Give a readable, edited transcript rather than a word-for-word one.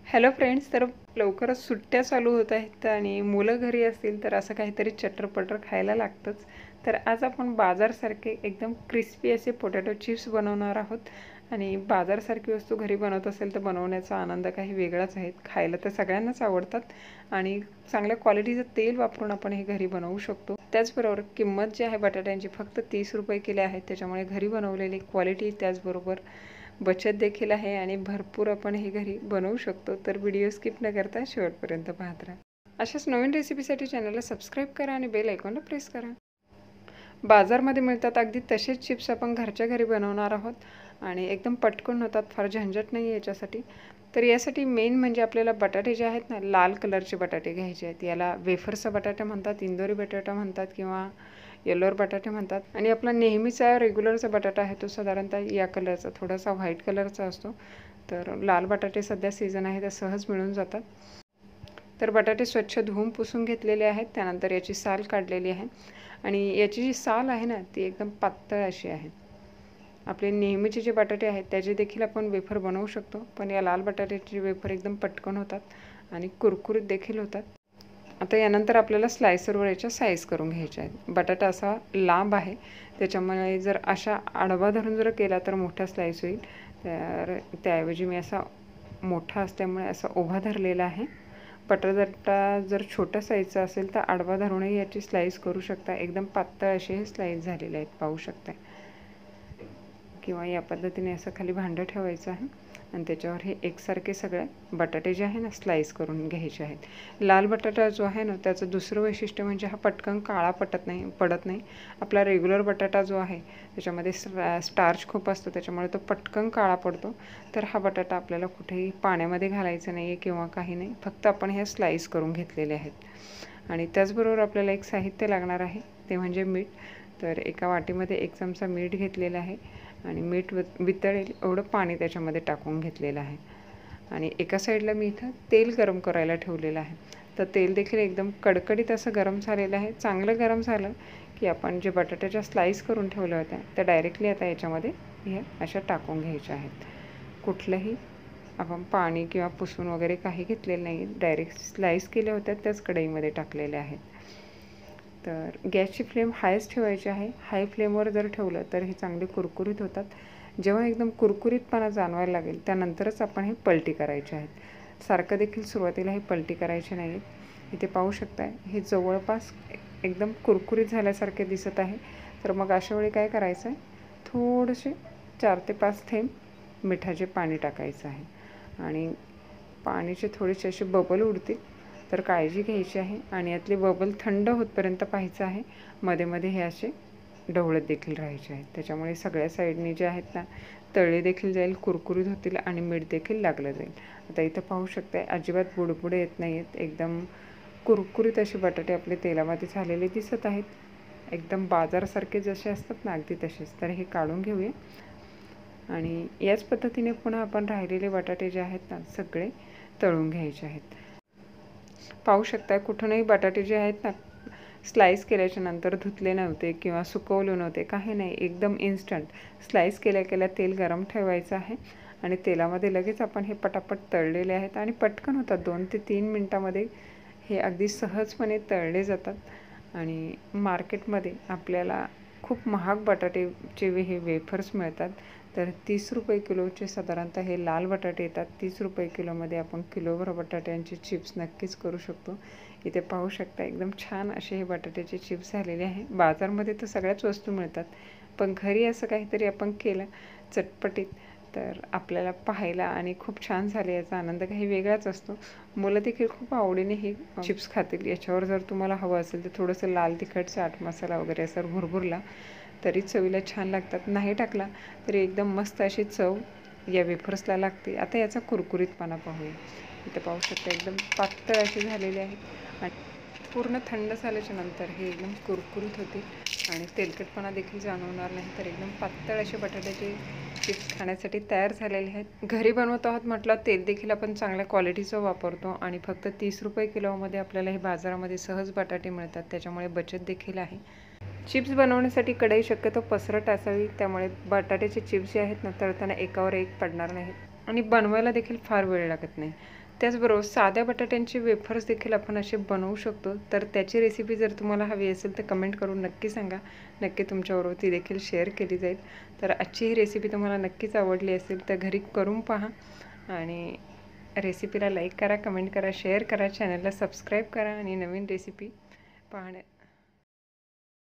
Hello friends, तर लवकरच सुट्ट्या चालू होत आहेत आणि मुलं घरी असतील तर असं काहीतरी चटर-पटर खायला लागतंच. तर आज आपण बाजारसारखे एकदम क्रिस्पी असे पोटॅटो चिप्स बनवणार आहोत आणि बाजारसारखी वस्तू घरी बनवत असेल तर बनवण्याचा आनंद काही वेगळाच आहे. खायला तर सगळ्यांनाच आवडतात आणि चांगल्या क्वालिटीचं तेल वापरून आपण हे घरी बनवू शकतो. त्याचबरोबर किंमत जी आहे बटाट्यांची फक्त 30 रुपये किलो आहे. त्याच्यामुळे घरी बनवलेली क्वालिटी त्याचबरोबर बचत देखील आहे आणि भरपूर आपण हे घरी बनवू शकतो. तर व्हिडिओ स्किप न करता शेवटपर्यंत पाहत राहा. अशाच नवीन रेसिपीसाठी चॅनलला सबस्क्राईब करा आणि बेल आयकॉनला प्रेस करा. बाजारमध्ये मिळतात अगदी तसेच चिप्स आपण घरच्या घरी बनवणार आहोत आणि एकदम पटकन होतात, फार झंझट नाही याच्यासाठी. तर यासाठी मेन म्हणजे आपल्याला बटाटे जे आहेत ना, लाल कलरचे बटाटे घ्यायचे आहेत. याला वेफरचा बटाटा म्हणतात, इंदोरी बटाटा म्हणतात किंवा येलोर बटाटे म्हणतात. आणि आपला नेहमीचा रेग्युलरचा बटाटा आहे तो साधारणतः या कलरचा, थोडासा व्हाईट कलरचा असतो. तर लाल बटाटे सध्या सीझन आहे तर सहज मिळून जातात. तर बटाटे स्वच्छ धुवून पुसून घेतलेले आहेत. त्यानंतर याची साल काढलेली आहे आणि याची जी साल आहे ना ती एकदम पातळ अशी आहे. आपले नेहमीचे जे बटाटे आहेत त्याचे देखील आपण वेफर बनवू शकतो, पण या लाल बटाट्याचे वेफर एकदम पटकन होतात आणि कुरकुरीत देखील होतात. आता यानंतर आपल्याला स्लायसरवर याच्या साईज करून घ्यायच्या आहेत. बटाटा असा लांब आहे त्याच्यामुळे जर अशा आडवा धरून जर केला तर मोठा स्लाईस होईल. तर त्याऐवजी मी असा मोठा असल्यामुळे असा उभा धरलेला आहे. बटाटा जर छोट्या साईजचा असेल तर आडवा धरूनही याची स्लाईस करू शकता. एकदम पातळ असे हे स्लाईस झालेले आहेत, पाहू शकता. किंवा या पद्धतीने असं खाली भांडं ठेवायचं आहे आणि त्याच्यावर हे एकसारखे सगळे बटाटे जे आहे ना स्लाईस करून घ्यायचे आहेत. लाल बटाटा जो आहे ना त्याचं दुसरं वैशिष्ट्य म्हणजे हा पटकन काळा पडत नाही. आपला रेग्युलर बटाटा जो आहे त्याच्यामध्ये स्टार्च खूप असतो, त्याच्यामुळे तो पटकन काळा पडतो. तर हा बटाटा आपल्याला कुठेही पाण्यामध्ये घालायचं नाही आहे किंवा काही नाही, फक्त आपण हे स्लाईस करून घेतलेले आहेत. आणि त्याचबरोबर आपल्याला एक साहित्य लागणार आहे ते म्हणजे मीठ. तर एका वाटीमध्ये 1 चमचा मीठ घेतलेलं आहे आणि मीठ वितळेल एवढं पाणी त्याच्यामध्ये टाकून घेतलेलं आहे. आणि एका साईडला मी इथं तेल गरम करायला ठेवलेलं आहे. तर तेल देखील एकदम कडकडीत असं गरम झालेलं आहे. चांगलं गरम झालं की आपण जे बटाट्याच्या स्लाईस करून ठेवल्या होत्या त्या डायरेक्टली आता याच्यामध्ये ह्या अशा टाकून घ्यायच्या आहेत. कुठलंही आपण पाणी किंवा पुसून वगैरे काही घेतलेलं नाही, डायरेक्ट स्लाईस केल्या होत्या त्याच कढईमध्ये टाकलेल्या आहेत. तर गॅसची फ्लेम हायच ठेवायची आहे. हाय फ्लेमवर जर ठेवलं तर हे चांगले कुरकुरीत होतात. जेव्हा एकदम कुरकुरीतपणा जाणवायला लागेल त्यानंतरच आपण हे पलटी करायचे आहेत. सारखं देखील सुरुवातीला हे पलटी करायचे नाही. इथे पाहू शकताय हे जवळपास एकदम कुरकुरीत झाल्यासारखे दिसत आहे. तर मग अशा वेळी काय करायचं आहे, थोडेसे 4 ते 5 थेंब मिठाचे पाणी टाकायचं आहे आणि पाण्याचे थोडेसे असे बबल उडतील तर काळजी घ्यायची आहे आणि यातले बबल थंड होतपर्यंत पाहायचं आहे. मध्ये मध्ये हे असे ढवळत देखील राहायचे आहेत. त्याच्यामुळे सगळ्या साईडनी जे आहेत ना तळले देखील जाईल, कुरकुरीत होतील आणि मीठ देखील लागलं जाईल. आता इथं पाहू शकताय अजिबात बुडबुडे येत नाही आहेत. एकदम कुरकुरीत असे बटाटे आपले तेलामध्ये झालेले दिसत आहेत. एकदम बाजारासारखे जसे असतात ना अगदी तसेच. तर हे काढून घेऊया आणि याच पद्धतीने पुन्हा आपण राहिलेले बटाटे जे आहेत ना सगळे तळून घ्यायचे आहेत. पाहू शकता कुठूनही बटाटे जे आहेत ना स्लाईस केल्याच्या नंतर धुतले नव्हते किंवा सुकवले नव्हते, काही नाही, एकदम इन्स्टंट स्लाईस केल्या तेल गरम ठेवायचं आहे आणि तेलामध्ये लगेच आपण हे पटापट तळलेले आहेत आणि पटकन होतात. 2 ते 3 मिनटामध्ये हे अगदी सहजपणे तळले जातात. आणि मार्केटमध्ये आपल्याला खूप महाग बटाटेचे हे वेफर्स मिळतात. तर 30 रुपये किलोचे साधारणतः हे लाल बटाटे येतात. 30 रुपये किलोमध्ये आपण किलोभर बटाट्यांचे चिप्स नक्कीच करू शकतो. इथे पाहू शकता एकदम छान असे हे बटाट्याचे चिप्स झालेले आहे. बाजारमध्ये तर सगळ्याच वस्तू मिळतात, पण घरी असं काहीतरी आपण केलं चटपटीत तर आपल्याला पाहायला आणि खूप छान झाले याचा आनंद काही वेगळाच असतो. मुलं देखील खूप आवडीने हे चिप्स खातील. याच्यावर जर तुम्हाला हवं असेल तर थोडंसं लाल तिखट चाट मसाला वगैरे असं भुरभुरला तरी चवीला छान लागतात. नाही टाकला तरी एकदम मस्त अशी चव या वेफर्सला लागते. आता याचा कुरकुरीतपणा पाहूया. इथे पाहू शकता एकदम पातळ असे झालेले आहेत आणि पूर्ण थंड झाल्याच्या नंतर हे एकदम कुरकुरीत होते आणि तेलकटपणा देखील जाणवणार नाही. तर एकदम पातळ असे बटाट्याचे चिप्स खाण्यासाठी तयार झालेले आहेत. घरी बनवत आहोत म्हटलं तेल देखील आपण चांगल्या क्वालिटीचं वापरतो आणि फक्त 30 रुपये किलोमध्ये आपल्याला हे बाजारामध्ये सहज बटाटे मिळतात, त्याच्यामुळे बचत देखील आहे. चिप्स बनवण्यासाठी कढई शक्यतो पसरट असावी, त्यामुळे बटाट्याचे चिप्स जे आहेत ना तळताना एकावर एक पडणार नाहीत आणि बनवायला देखील फार वेळ लागत नाही. त्याचबरोबर साध्या बटाट्यांचे वेफर्स देखील आपण असे बनवू शकतो. तर त्याची रेसिपी जर तुम्हाला हवी असेल तर कमेंट करून नक्की सांगा. नक्की तुमच्याबरोबर ती देखील शेअर केली जाईल. तर आजची ही रेसिपी तुम्हाला नक्कीच आवडली असेल तर घरी करून पहा आणि रेसिपीला लाईक करा, कमेंट करा, शेअर करा, चॅनलला सबस्क्राईब करा आणि नवीन रेसिपी पाहण्या